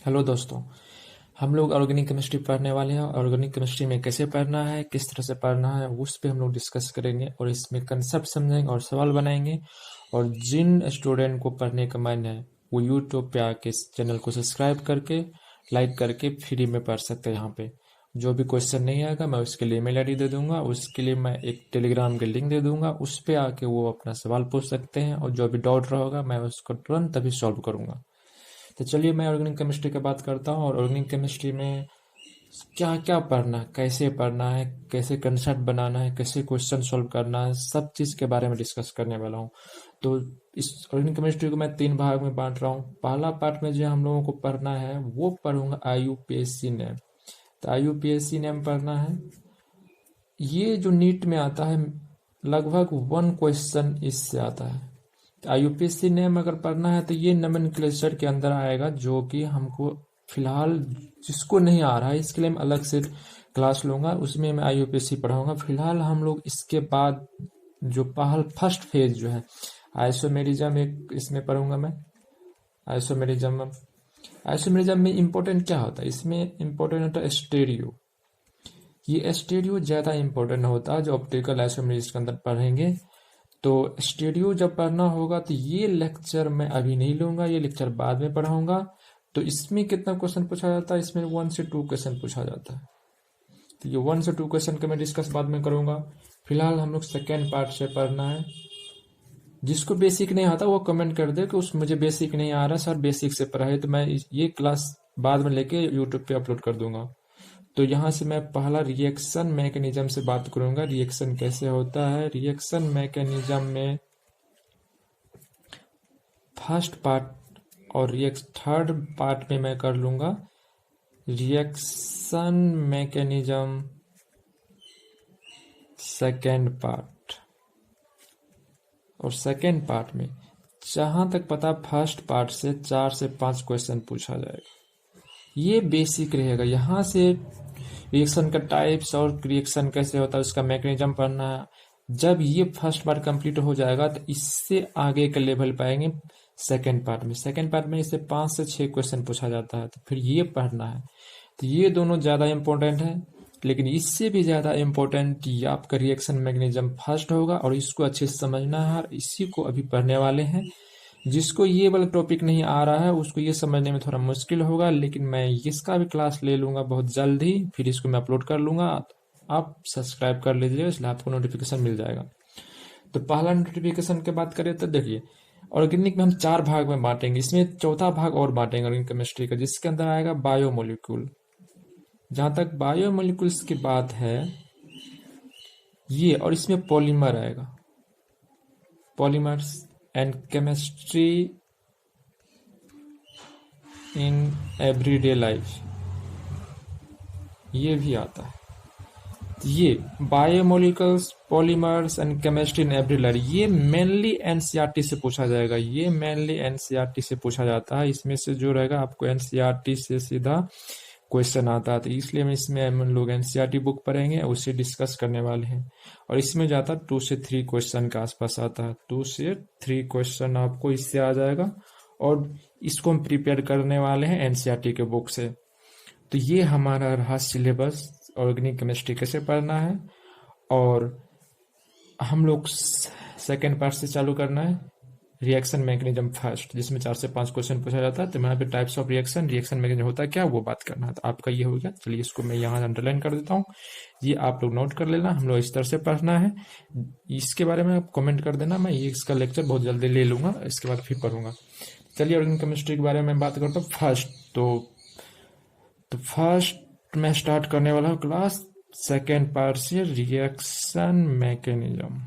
Hello दोस्तों। हम लोग ऑर्गेनिक केमिस्ट्री पढ़ने वाले हैं। ऑर्गेनिक केमिस्ट्री में कैसे पढ़ना है, किस तरह से पढ़ना है, उस पे हम लोग डिस्कस करेंगे और इसमें कंसेप्ट समझेंगे और सवाल बनाएंगे। और जिन स्टूडेंट को पढ़ने का मन है वो यूट्यूब पे आके इस चैनल को सब्सक्राइब करके लाइक करके फ्री में पढ़ सकते हैं। यहाँ पे जो भी क्वेश्चन नहीं आएगा मैं उसके लिए ईमेल आईडी दे दूंगा, उसके लिए मैं एक टेलीग्राम के लिंक दे दूंगा, उस पे आके वो अपना सवाल पूछ सकते हैं और जो भी डाउट रहा होगा मैं उसको तुरंत अभी सॉल्व करूंगा। तो चलिए मैं ऑर्गेनिक केमिस्ट्री की बात करता हूँ। और ऑर्गेनिक केमिस्ट्री में क्या क्या पढ़ना है, कैसे पढ़ना है, कैसे कंसेप्ट बनाना है, कैसे क्वेश्चन सॉल्व करना है, सब चीज़ के बारे में डिस्कस करने वाला हूँ। तो इस ऑर्गेनिक केमिस्ट्री को मैं 3 भाग में बांट रहा हूँ। पहला पार्ट में जो हम लोगों को पढ़ना है वो पढ़ूंगा IUPAC नेम। तो IUPAC नेम पढ़ना है। ये जो नीट में आता है लगभग 1 क्वेश्चन इससे आता है। IUPAC नेम अगर पढ़ना है तो ये नोमेनक्लेचर के अंदर आएगा, जो कि हमको फिलहाल जिसको नहीं आ रहा है इसके लिए मैं अलग से क्लास लूंगा, उसमें मैं IUPAC पढ़ाऊंगा। फिलहाल हम लोग इसके बाद जो फर्स्ट फेज जो है आइसोमेरिज्म, एक इसमें पढ़ूंगा मैं आइसोमेरिज्म। आइसोमेरिज्म में इंपॉर्टेंट क्या होता है, इसमें इंपॉर्टेंट होता है स्टेरियो। ये स्टेरियो ज्यादा इंपॉर्टेंट होता है जो ऑप्टिकल आइसोमेरिज्म के अंदर पढ़ेंगे। तो स्टूडियो जब पढ़ना होगा तो ये लेक्चर मैं अभी नहीं लूंगा, ये लेक्चर बाद में पढ़ाऊंगा। तो इसमें कितना क्वेश्चन पूछा जाता है, इसमें 1 से 2 क्वेश्चन पूछा जाता है। तो ये 1 से 2 क्वेश्चन का मैं डिस्कस बाद में करूंगा। फिलहाल हम लोग सेकेंड पार्ट से पढ़ना है। जिसको बेसिक नहीं आता वो कमेंट कर दे कि उस मुझे बेसिक नहीं आ रहा सर, बेसिक से पढ़ा है, तो मैं ये क्लास बाद में लेके यूट्यूब पे अपलोड कर दूंगा। तो यहाँ से मैं पहला रिएक्शन मैकेनिज्म से बात करूंगा। रिएक्शन कैसे होता है, रिएक्शन मैकेनिज्म में फर्स्ट पार्ट और थर्ड पार्ट में मैं कर लूंगा रिएक्शन मैकेनिज्म सेकेंड पार्ट। और सेकेंड पार्ट में जहां तक पता फर्स्ट पार्ट से 4 से 5 क्वेश्चन पूछा जाएगा। ये बेसिक रहेगा। यहाँ से रिएक्शन का टाइप्स और रिएक्शन कैसे होता है उसका मैकेनिज्म पढ़ना है। जब ये फर्स्ट पार्ट कंप्लीट हो जाएगा तो इससे आगे के लेवल पाएंगे सेकेंड पार्ट में। सेकेंड पार्ट में इससे 5 से 6 क्वेश्चन पूछा जाता है, तो फिर ये पढ़ना है। तो ये दोनों ज़्यादा इंपॉर्टेंट है, लेकिन इससे भी ज़्यादा इम्पोर्टेंट ये आपका रिएक्शन मैकेनिज्म फर्स्ट होगा और इसको अच्छे से समझना है और इसी को अभी पढ़ने वाले हैं। जिसको ये वाला टॉपिक नहीं आ रहा है उसको ये समझने में थोड़ा मुश्किल होगा, लेकिन मैं इसका भी क्लास ले लूंगा बहुत जल्द ही, फिर इसको मैं अपलोड कर लूंगा। आप सब्सक्राइब कर लीजिए, इसलिए आपको नोटिफिकेशन मिल जाएगा। तो पहला नोटिफिकेशन की बात करें तो देखिए, ऑर्गेनिक में हम 4 भाग में बांटेंगे, इसमें चौथा भाग और बांटेंगे ऑर्गेनिक केमिस्ट्री का, जिसके अंदर आएगा बायोमोलिक्यूल। जहां तक बायोमोलिक्यूल्स की बात है ये, और इसमें पॉलीमर आएगा, polymers and chemistry in everyday life, ये भी आता है। ये biomolecules, polymers and chemistry in every life ये मेनली एनसीईआरटी से पूछा जाएगा। ये मेनली एनसीईआरटी से पूछा जाता है। इसमें से जो रहेगा आपको एनसीईआरटी से सीधा क्वेश्चन आता है, तो इसलिए हम लोग एनसीईआरटी बुक पढ़ेंगे, उससे डिस्कस करने वाले हैं। और इसमें जाता 2 से 3 क्वेश्चन के आसपास आता है। 2 से 3 क्वेश्चन आपको इससे आ जाएगा और इसको हम प्रिपेयर करने वाले हैं एनसीईआरटी के बुक से। तो ये हमारा रहा सिलेबस, ऑर्गेनिक केमिस्ट्री कैसे पढ़ना है। और हम लोग सेकेंड पार्ट से चालू करना है, रिएक्शन मैकेनिज्म फर्स्ट, जिसमें 4 से 5 क्वेश्चन पूछा जाता है। तो यहाँ पे types of reaction, reaction mechanism होता है क्या, वो बात करना है। तो आपका ये हो गया। चलिए इसको मैं यहाँ अंडरलाइन कर देता हूँ, ये आप लोग नोट कर लेना। हम लोग इस तरह से पढ़ना है। इसके बारे में आप कमेंट कर देना, मैं ये इसका लेक्चर बहुत जल्दी ले लूंगा, इसके बाद फिर पढ़ूंगा। चलिए ऑर्गेनिक केमिस्ट्री के बारे में बात करता हूँ फर्स्ट। तो फर्स्ट मैं स्टार्ट करने वाला हूँ क्लास सेकेंड पार्ट से, रिएक्शन मैकेनिज्म।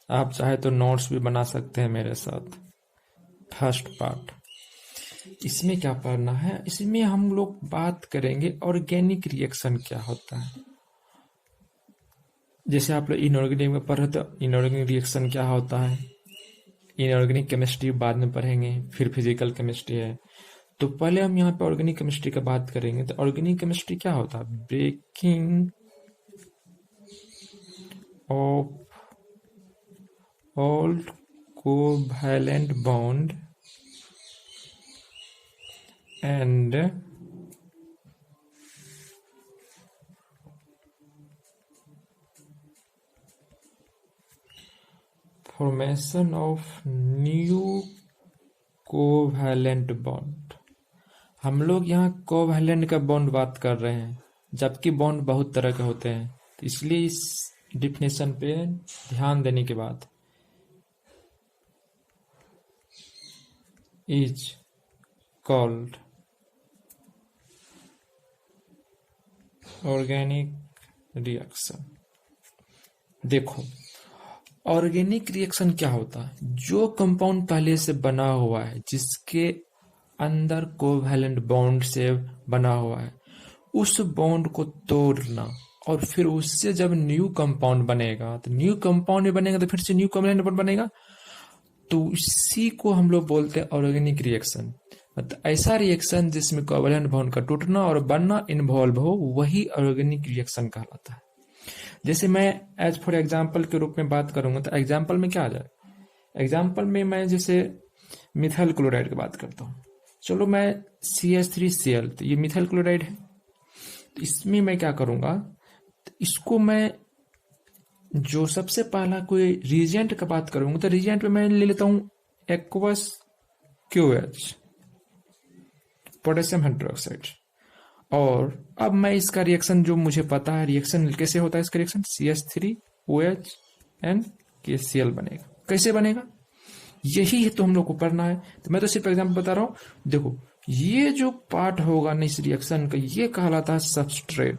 आप चाहे तो नोट्स भी बना सकते हैं मेरे साथ। फर्स्ट पार्ट, इसमें क्या पढ़ना है, इसमें हम लोग बात करेंगे ऑर्गेनिक रिएक्शन क्या होता है। जैसे आप लोग इनऑर्गेनिक में पढ़ रहे थे, इनऑर्गेनिक रिएक्शन क्या होता है। इनऑर्गेनिक केमिस्ट्री बाद में पढ़ेंगे, फिर फिजिकल केमिस्ट्री है। तो पहले हम यहाँ पे ऑर्गेनिक केमिस्ट्री का बात करेंगे। तो ऑर्गेनिक केमिस्ट्री क्या होता है, breaking off all covalent bond and formation of new covalent bond. हम लोग यहाँ कोवैलेंट का बॉन्ड बात कर रहे हैं, जबकि बॉन्ड बहुत तरह के होते हैं। तो इसलिए इस डिफिनेशन पे ध्यान देने के बाद इज कॉल्ड ऑर्गेनिक रिएक्शन। देखो, ऑर्गेनिक रिएक्शन क्या होता है? जो कंपाउंड पहले से बना हुआ है, जिसके अंदर कोवैलेंट बॉन्ड से बना हुआ है, उस बॉन्ड को तोड़ना और फिर उससे जब न्यू कंपाउंड बनेगा, तो न्यू कंपाउंड बनेगा तो फिर से न्यू कोवैलेंट बॉन्ड बनेगा, तो इसी को हम लोग बोलते हैं ऑर्गेनिक रिएक्शन। मतलब ऐसा रिएक्शन जिसमें कोवैलेंट बॉन्ड का टूटना और बनना इन्वॉल्व हो, वही ऑर्गेनिक रिएक्शन कहलाता है। जैसे मैं एज फॉर एग्जाम्पल के रूप में बात करूंगा, तो एग्जाम्पल में क्या आ जाए? एग्जाम्पल में मैं जैसे मिथाइल क्लोराइड की बात करता हूँ। चलो, मैं CH3Cl, तो ये मिथाइल क्लोराइड है। तो इसमें मैं क्या करूंगा, तो इसको मैं जो सबसे पहला कोई रिएजेंट का बात करूंगा, तो रिएजेंट में मैं ले लेता हूं एक्वस QH, पोटेशियम हाइड्रोक्साइड। और अब मैं इसका रिएक्शन जो मुझे पता है, रिएक्शन कैसे होता है, इसका रिएक्शन CH3OH and KCl बनेगा। कैसे बनेगा, यही है तो हम लोग को पढ़ना है। तो मैं तो सिर्फ एग्जांपल बता रहा हूं। देखो, ये जो पार्ट होगा ना इस रिएक्शन का, ये कहलाता है सबस्ट्रेट।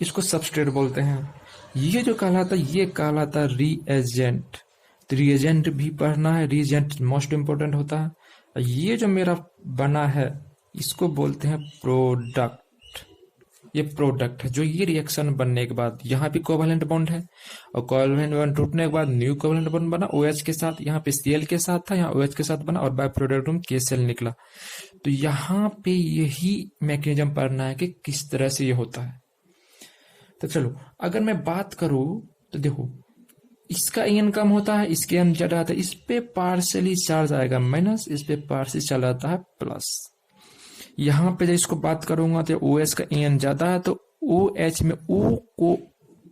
इसको सबस्ट्रेट बोलते हैं। ये जो कहलाता है, ये कहलाता है रीएजेंट। तो रीएजेंट भी पढ़ना है, रीएजेंट मोस्ट इंपोर्टेंट होता है। ये जो मेरा बना है, इसको बोलते हैं प्रोडक्ट। ये प्रोडक्ट है जो ये रिएक्शन बनने के बाद, यहाँ पे कोवैलेंट बॉन्ड है और कोवैलेंट बॉन्ड टूटने के बाद न्यू कोवैलेंट बॉन्ड बना OH के साथ। यहाँ पे Cl के साथ था, यहाँ OH के साथ बना और बाय प्रोडक्ट में KCl निकला। तो यहाँ पे यही मैकेनिज्म पढ़ना है कि किस तरह से ये होता है। तो चलो, अगर मैं बात करूं तो देखो, इसका आयन कम होता है, इसके आयन ज्यादा आता है। इस पे पार्शियली चार्ज आएगा माइनस, इस पे पार्शियली चार्ज आता है प्लस। यहाँ पे जब इसको बात करूंगा तो OH का आयन ज्यादा है, तो OH में O को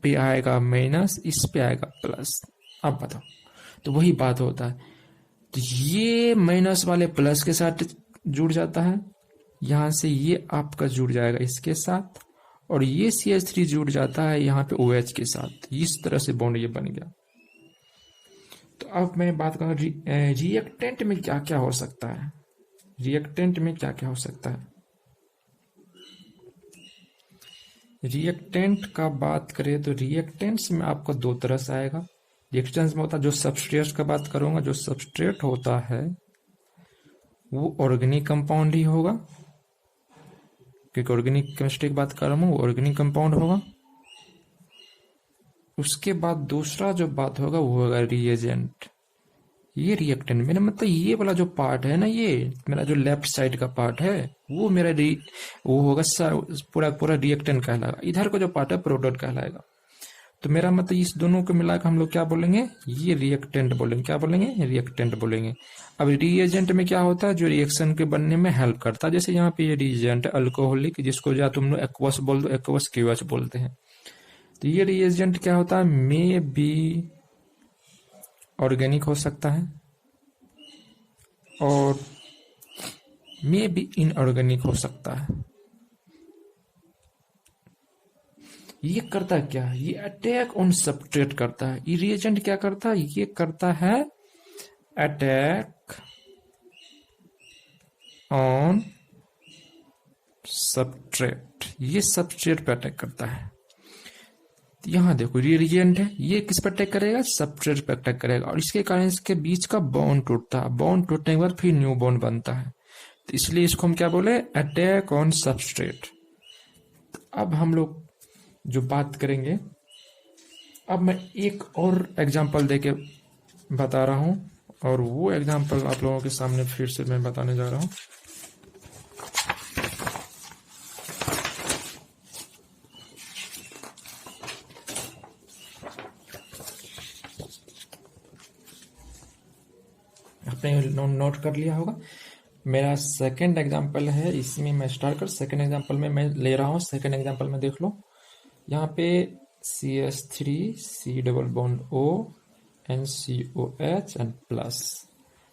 पे आएगा माइनस, इस पे आएगा प्लस। अब बताओ, तो वही बात होता है। तो ये माइनस वाले प्लस के साथ जुड़ जाता है, यहां से ये आपका जुड़ जाएगा इसके साथ, और ये CH3 जुड़ जाता है यहाँ पे OH के साथ। इस तरह से बॉन्ड ये बन गया। तो अब मैं बात करूँ रिएक्टेंट में क्या क्या हो सकता है। रिएक्टेंट में क्या क्या हो सकता है? रिएक्टेंट का बात करें तो रिएक्टेंट्स में आपको दो तरह से आएगा। रिएक्टेंट्स में होता है जो सबस्ट्रेट का बात करूंगा, जो सबस्ट्रेट होता है वो ऑर्गेनिक कंपाउंड ही होगा, क्योंकि ऑर्गेनिक केमिस्ट्री की बात कर रहा हूँ, वो ऑर्गेनिक कंपाउंड होगा। उसके बाद दूसरा जो बात होगा वो होगा रिएजेंट। ये रिएक्टेंट मेरा मतलब ये वाला जो पार्ट है ना, ये मेरा जो लेफ्ट साइड का पार्ट है वो मेरा वो होगा पूरा पूरा रिएक्टेंट कहलाएगा। इधर का जो पार्ट है प्रोडक्ट कहलाएगा। तो मेरा मतलब इस दोनों को मिलाकर हम लोग क्या बोलेंगे, ये रिएक्टेंट बोलेंगे। क्या बोलेंगे? रिएक्टेंट बोलेंगे। अब रिएजेंट में क्या होता है, जो रिएक्शन के बनने में हेल्प करता है। जैसे यहाँ पे ये रिएजेंट अल्कोहलिक, जिसको या तुम लोग एक्वस बोल दो, एक्वस QH बोलते हैं। तो ये रिएजेंट क्या होता है, मे बी ऑर्गेनिक हो सकता है और मे बी इनऑर्गेनिक हो सकता है। ये करता क्या है, ये अटैक ऑन सबस्ट्रेट करता है। ये रिएजेंट क्या करता है, ये करता है अटैक ऑन सबस्ट्रेट। ये सबस्ट्रेट पे अटैक करता है। यहां देखो, ये रिएजेंट है, ये किस पर अटैक करेगा, सबस्ट्रेट पर अटैक करेगा, और इसके कारण इसके बीच का बॉन्ड टूटता है। बॉन्ड टूटने के बाद फिर न्यू बॉन्ड बनता है। तो इसलिए इसको हम क्या बोले, अटैक ऑन सबस्ट्रेट। अब हम लोग जो बात करेंगे, अब मैं एक और एग्जांपल देके बता रहा हूं, और वो एग्जांपल आप लोगों के सामने फिर से मैं बताने जा रहा हूं। आपने नोट कर लिया होगा। मेरा सेकंड एग्जांपल है, इसमें मैं स्टार्ट कर सेकंड एग्जांपल में मैं ले रहा हूँ। सेकंड एग्जांपल में देख लो, यहाँ पे CH3 C double bond O NCOH and plus,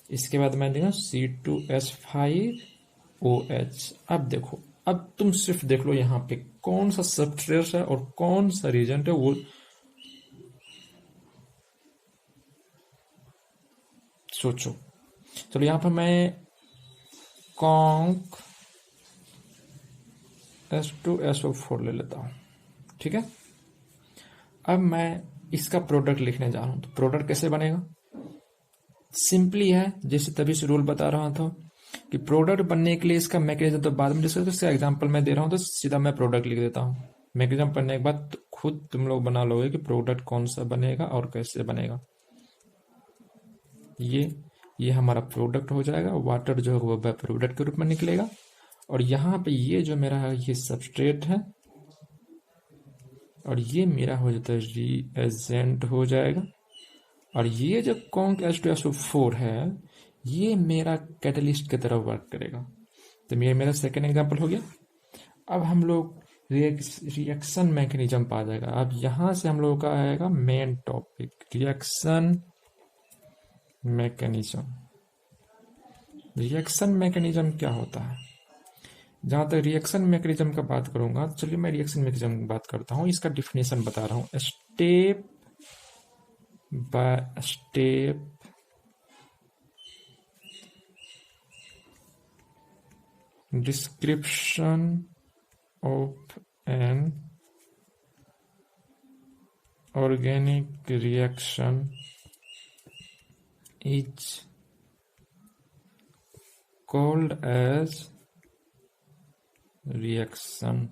इसके बाद मैं देखा C2H5OH। अब देखो, अब तुम सिर्फ देख लो यहाँ पे कौन सा सबस्ट्रेट है और कौन सा रिएजेंट है, वो सोचो। चलो यहाँ पर मैं कॉन्क H2SO4 ले लेता हूँ, ठीक है। अब मैं इसका प्रोडक्ट लिखने जा रहा हूँ, तो प्रोडक्ट कैसे बनेगा? सिंपली है, जैसे तभी से रूल बता रहा था कि प्रोडक्ट बनने के लिए इसका मैकेनिज्म तो बाद में डिस्कस, इसका एग्जांपल मैं दे रहा हूँ तो सीधा मैं प्रोडक्ट लिख देता हूँ। मैकेनिज्म पढ़ने के बाद खुद तुम लोग बना लोगे कि प्रोडक्ट कौन सा बनेगा और कैसे बनेगा। ये हमारा प्रोडक्ट हो जाएगा, वाटर जो है वो प्रोडक्ट के रूप में निकलेगा। और यहाँ पे ये जो मेरा है ये सबस्ट्रेट है और ये मेरा हो जाता है रिएजेंट हो जाएगा। और ये जो कॉन्क H2SO4 है ये मेरा कैटलिस्ट की तरह वर्क करेगा। तो मेरा सेकेंड एग्जांपल हो गया। अब हम लोग रिएक्शन मैकेनिज्म पा जाएगा। अब यहां से हम लोगों का आएगा main topic, reaction mechanism. Reaction mechanism क्या होता है? जहां तक रिएक्शन मैकेनिज्म का बात करूंगा, चलिए मैं रिएक्शन मैकेनिज्म की बात करता हूं। इसका डिफिनेशन बता रहा हूं, step by step description of an organic reaction is called as reaction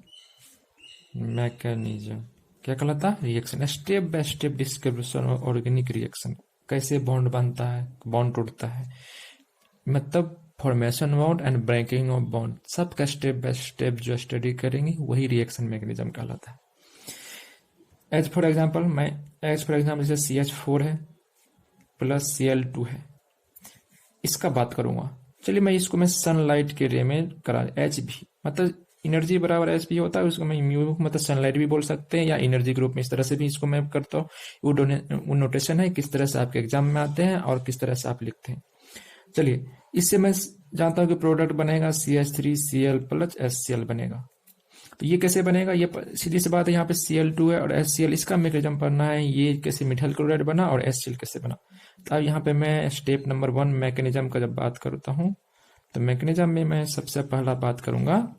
mechanism। क्या कहलाता है? Reaction. Step by step description of organic reaction, कैसे बॉन्ड बनता है, बॉन्ड टूटता है, मतलब formation bond and breaking of bond, सबका स्टेप बाय स्टेप जो स्टडी करेंगे वही रिएक्शन मैकेनिज्म कहलाता है। एज फॉर एग्जाम्पल जैसे CH4 है प्लस Cl2 है, इसका बात करूंगा। चलिए मैं इसको सनलाइट के रे में करा, Hb मतलब एनर्जी बराबर Hb होता है, उसको मैं म्यू मतलब सनलाइट भी बोल सकते हैं या एनर्जी ग्रुप में, इस तरह से भी इसको मैं करता हूँ। वो नोटेशन है किस तरह से आपके एग्जाम में आते हैं और किस तरह से आप लिखते हैं। चलिए इससे मैं जानता हूं कि प्रोडक्ट बनेगा CH3Cl प्लस HCl बनेगा। तो ये कैसे बनेगा? ये सीधी सी बात है, यहाँ पे Cl2 है और HCl, इसका मैकेनिज्म पढ़ना है, ये कैसे मिथाइल क्लोराइड बना और HCl कैसे बना। तो अब यहाँ पे मैं स्टेप नंबर 1 मैकेनिज्म का जब बात करता हूँ, तो मैकेनिज्म में मैं सबसे पहला बात करूंगा,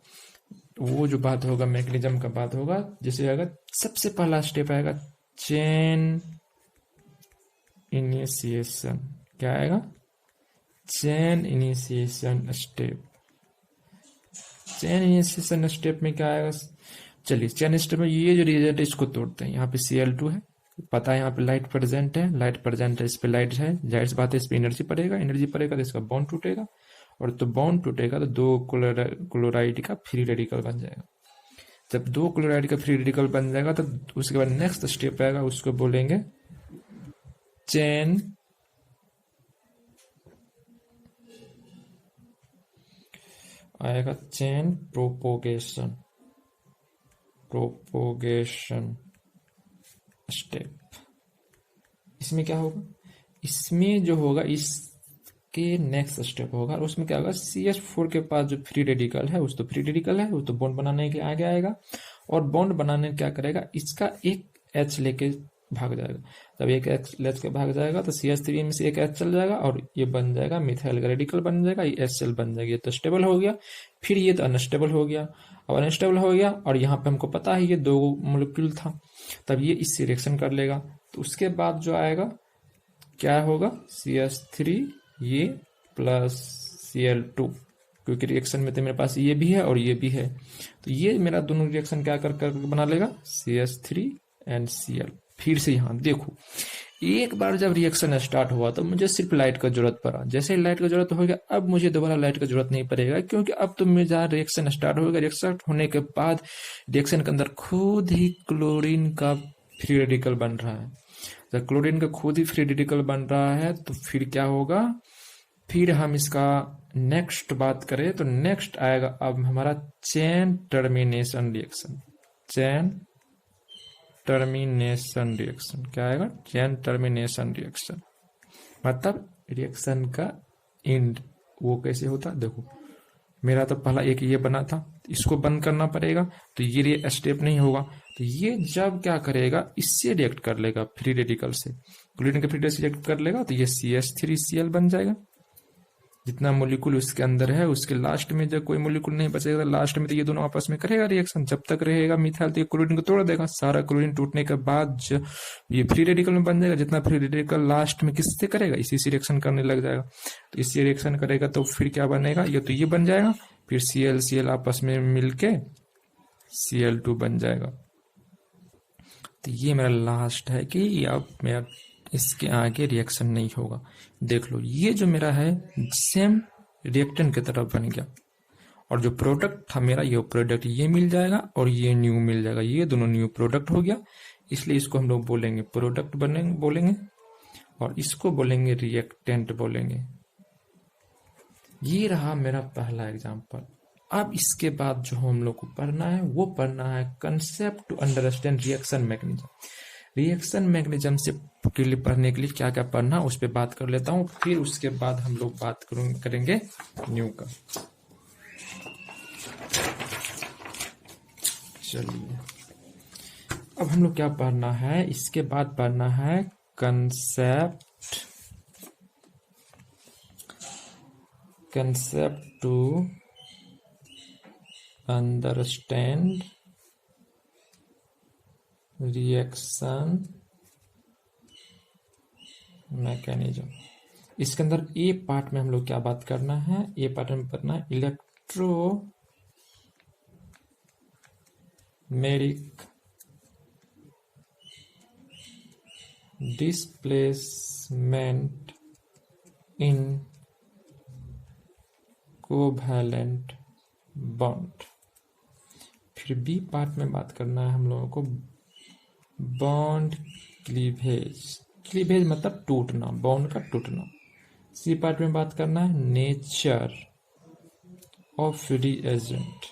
वो जो बात होगा मैकेनिज्म का बात होगा, जैसे आएगा सबसे पहला स्टेप आएगा चेन इनिशिएशन। क्या आएगा? Chain initiation step. Chain initiation step में क्या आएगा? चलिए चेन स्टेप में ये जो रिएजेंट है इसको तोड़ते हैं। यहाँ पे Cl2 है, पता है यहाँ पे लाइट प्रेजेंट है, इस पे लाइट है, जाहिर सी बात है इस पे एनर्जी पड़ेगा तो इसका बॉन्ड टूटेगा, और तो बॉन्ड टूटेगा तो दो क्लोराइड का फ्री रेडिकल बन जाएगा। जब दो क्लोराइड का फ्री रेडिकल बन जाएगा तो उसके बाद नेक्स्ट स्टेप आएगा, उसको बोलेंगे चेन प्रोपोगेशन स्टेप। इसमें क्या होगा? इसमें जो होगा इसके नेक्स्ट स्टेप होगा, और उसमें क्या होगा, CH4 के पास जो फ्री रेडिकल है उस तो फ्री रेडिकल है, वो तो बॉन्ड बनाने के आगे आएगा, और बॉन्ड बनाने क्या करेगा, इसका एक H लेके भाग जाएगा। जब एक H लेके भाग जाएगा तो CH3 में से एक H चल जाएगा और ये बन जाएगा मिथाइल का रेडिकल बन जाएगा, ये HCl बन जाएगी। ये तो स्टेबल हो गया, फिर ये तो अनस्टेबल हो गया, और अनस्टेबल हो गया, और यहाँ पे हमको पता है ये दो मोलिक्यूल था, तब ये इससे रिएक्शन कर लेगा। तो उसके बाद जो आएगा क्या होगा, CH3 ये प्लस Cl2, क्योंकि रिएक्शन में तो मेरे पास ये भी है और ये भी है, तो ये मेरा दोनों रिएक्शन क्या कर बना लेगा, CH3 एंड Cl। फिर से यहाँ देखो, एक बार जब रिएक्शन स्टार्ट हुआ तो मुझे सिर्फ लाइट का जरूरत पड़ा, जैसे लाइट का जरूरत हो गया अब मुझे दोबारा लाइट का जरूरत नहीं पड़ेगा, क्योंकि अब तो मेरा रिएक्शन स्टार्ट होगा। रिएक्शन होने के बाद रिएक्शन के अंदर खुद ही क्लोरीन का फ्री रेडिकल बन रहा है। जब क्लोरीन का खुद ही फ्री रेडिकल बन रहा है तो फिर क्या होगा, फिर हम इसका नेक्स्ट बात करें तो नेक्स्ट आएगा अब हमारा chain termination reaction. Chain termination reaction क्या आएगा? चेन टर्मिनेशन रिएक्शन मतलब रिएक्शन का एंड। वो कैसे होता? देखो मेरा तो पहला एक ये बना था, इसको बंद करना पड़ेगा, तो ये स्टेप नहीं होगा। तो ये जब क्या करेगा, इससे रिएक्ट कर लेगा फ्री रेडिकल से, क्लोरीन के फ्री रेडिकल से रिएक्ट कर लेगा, तो ये CH3Cl बन जाएगा। जितना मोलिकुल उसके अंदर है उसके लास्ट में जब कोई मोलिकुल नहीं बचेगा, लास्ट में तो ये दोनों आपस में करेगा रिएक्शन। जब तक रहेगा मिथाइल तो ये क्लोरीन को तोड़ देगा। सारा क्लोरीन टूटने के बाद ये फ्री रेडिकल में बन जाएगा। जितना फ्री रेडिकल लास्ट में किससे करेगा? इसी से रिएक्शन करने लग जाएगा। तो इससे रिएक्शन करेगा तो फिर क्या बनेगा? ये तो ये बन जाएगा, फिर Cl आपस में मिलके Cl2 बन जाएगा। तो ये मेरा लास्ट है कि अब मेरा इसके आगे रिएक्शन नहीं होगा। देख लो ये जो मेरा है सेम रिएक्टेंट की तरफ बन गया, और जो प्रोडक्ट था मेरा ये प्रोडक्ट ये मिल जाएगा और ये न्यू मिल जाएगा। ये दोनों न्यू प्रोडक्ट हो गया, इसलिए इसको हम लोग बोलेंगे प्रोडक्ट बोलेंगे, और इसको बोलेंगे रिएक्टेंट बोलेंगे। ये रहा मेरा पहला एग्जाम्पल। अब इसके बाद जो हम लोग को पढ़ना है वो पढ़ना है concept to understand reaction mechanism. Reaction mechanism से के लिए पढ़ने के लिए क्या क्या पढ़ना उस पर बात कर लेता हूँ, फिर उसके बाद हम लोग बात करेंगे न्यू का। चलिए अब हम लोग क्या पढ़ना है, इसके बाद पढ़ना है concept to understand reaction mechanism. इसके अंदर ए पार्ट में हम लोग क्या बात करना है, ए पार्ट में पढ़ना है electromeric displacement in covalent bond. फिर बी पार्ट में बात करना है हम लोगों को बॉन्ड क्लीवेज मतलब टूटना, बॉन्ड का टूटना। सी पार्ट में बात करना है नेचर ऑफ रिएजेंट।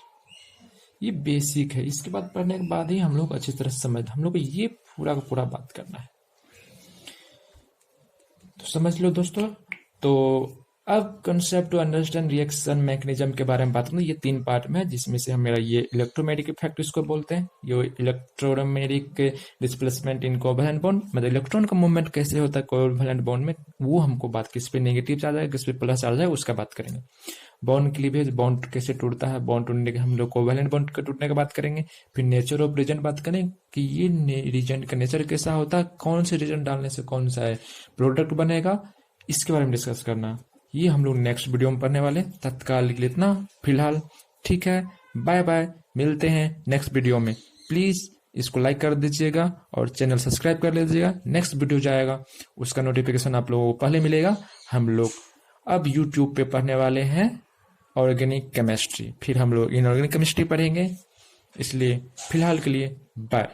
ये बेसिक है, इसके बाद पढ़ने के बाद ही हम लोग अच्छी तरह समझ, हम लोग को ये पूरा का पूरा बात करना है। तो समझ लो दोस्तों। तो अब concept to understand reaction mechanism के बारे में बात करूँ, ये 3 पार्ट में है, जिसमें से हम मेरा ये इलेक्ट्रोमैग्नेटिक इफेक्ट इसको बोलते हैं, ये electromagnetic displacement in covalent bond, मतलब इलेक्ट्रॉन का मूवमेंट कैसे होता है कोवैलेंट बॉन्ड में, वो हमको बात, किस पे नेगेटिव चार्ज है किस पे प्लस चार्ज है उसका बात करेंगे। बॉन्ड क्लीवेज, बॉन्ड कैसे टूटता है, बॉन्ड टूटने के हम लोग कोवैलेंट बॉन्ड के टूटने की बात करेंगे। फिर नेचर ऑफ रिएजेंट बात करें कि ये रिएजेंट का नेचर कैसा होता है, कौन से रिएजेंट डालने से कौन सा है प्रोडक्ट बनेगा, इसके बारे में डिस्कस करना। ये हम लोग नेक्स्ट वीडियो में पढ़ने वाले। तत्काल के लिए इतना फिलहाल, ठीक है, बाय बाय, मिलते हैं नेक्स्ट वीडियो में। प्लीज इसको लाइक कर दीजिएगा और चैनल सब्सक्राइब कर लीजिएगा। नेक्स्ट वीडियो जाएगा उसका नोटिफिकेशन आप लोगों को पहले मिलेगा। हम लोग अब यूट्यूब पे पढ़ने वाले हैं ऑर्गेनिक केमिस्ट्री, फिर हम लोग इनऑर्गेनिक केमिस्ट्री पढ़ेंगे। इसलिए फिलहाल के लिए बाय।